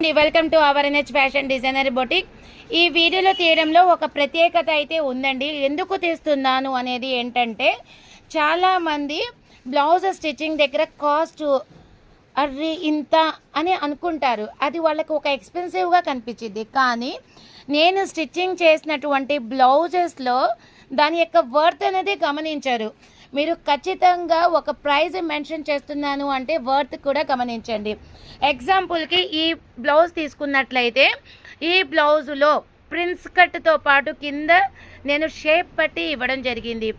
Welcome to our NH fashion designer boutique. ఈ వీడియోలో తీయడంలో ఒక ప్రత్యేకత అయితే ఉందండి. ఎందుకు తీస్తున్నాను అనేది ఏంటంటే, చాలామంది బ్లౌజ్ స్టిచ్చింగ్ దగ్గర కాస్ట్ అర్రీ ఇంత అని అనుకుంటారు. అది వాళ్ళకు ఒక ఎక్స్పెన్సివ్గా కనిపించింది. కానీ నేను స్టిచ్చింగ్ చేసినటువంటి బ్లౌజెస్లో దాని యొక్క వర్త్ అనేది గమనించారు. మీరు ఖచ్చితంగా ఒక ప్రైజ్ మెన్షన్ చేస్తున్నాను అంటే వర్త్ కూడా గమనించండి. ఎగ్జాంపుల్కి ఈ బ్లౌజ్ తీసుకున్నట్లయితే, ఈ బ్లౌజులో ప్రిన్స్ కట్తో పాటు కింద నేను షేప్ పట్టి ఇవ్వడం జరిగింది.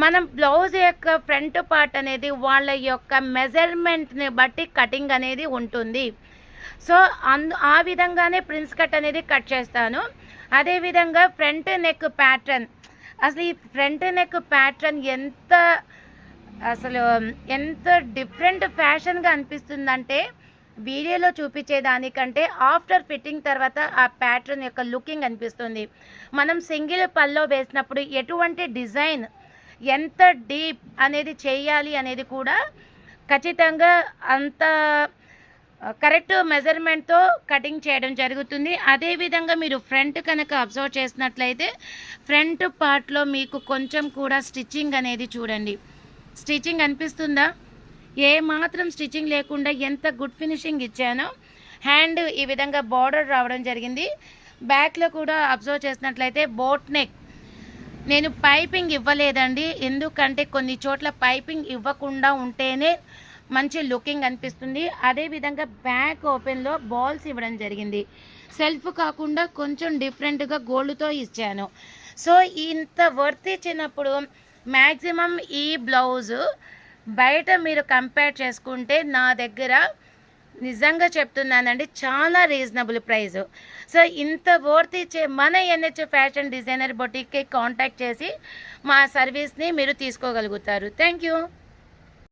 మనం బ్లౌజ్ యొక్క ఫ్రంట్ పార్ట్ అనేది వాళ్ళ యొక్క మెజర్మెంట్ని బట్టి కటింగ్ అనేది ఉంటుంది. సో ఆ విధంగానే ప్రిన్స్ కట్ అనేది కట్ చేస్తాను. అదేవిధంగా ఫ్రంట్ నెక్ ప్యాటర్న్, అసలు ఈ ఫ్రంట్ నెక్ ప్యాటర్న్ ఎంత డిఫరెంట్ ఫ్యాషన్గా అనిపిస్తుందంటే, వీడియోలో చూపించేదానికంటే ఆఫ్టర్ ఫిట్టింగ్ తర్వాత ఆ ప్యాటర్న్ యొక్క లుకింగ్ అనిపిస్తుంది. మనం సింగిల్ పల్లో వేసినప్పుడు ఎటువంటి డిజైన్ ఎంత డీప్ అనేది చేయాలి అనేది కూడా ఖచ్చితంగా అంత కరెక్ట్ మెజర్మెంట్తో కటింగ్ చేయడం జరుగుతుంది. అదేవిధంగా మీరు ఫ్రంట్ కనుక అబ్జర్వ్ చేసినట్లయితే, ఫ్రంట్ పార్ట్లో మీకు కొంచెం కూడా స్టిచ్చింగ్ అనేది చూడండి. స్టిచ్చింగ్ అనిపిస్తుందా? ఏ మాత్రం స్టిచ్చింగ్ లేకుండా ఎంత గుడ్ ఫినిషింగ్ ఇచ్చానో. హ్యాండ్ ఈ విధంగా బార్డర్ రావడం జరిగింది. బ్యాక్లో కూడా అబ్జర్వ్ చేసినట్లయితే బోట్ నెక్. నేను పైపింగ్ ఇవ్వలేదండి, ఎందుకంటే కొన్ని చోట్ల పైపింగ్ ఇవ్వకుండా ఉంటేనే మంచి లుకింగ్ అనిపిస్తుంది. అదేవిధంగా బ్యాక్ ఓపెన్లో బాల్స్ ఇవ్వడం జరిగింది. సెల్ఫ్ కాకుండా కొంచెం డిఫరెంట్గా గోల్డ్తో ఇచ్చాను. సో ఇంత వర్త్ ఇచ్చినప్పుడు మ్యాక్సిమం ఈ బ్లౌజు బయట మీరు కంపేర్ చేసుకుంటే నా దగ్గర నిజంగా చెప్తున్నానండి, చాలా రీజనబుల్ ప్రైస్. సో ఇంత వర్త్ ఇచ్చే మన ఎన్హెచ్ ఫ్యాషన్ డిజైనర్ బొటిక్కి కాంటాక్ట్ చేసి మా సర్వీస్ని మీరు తీసుకోగలుగుతారు. Thank you.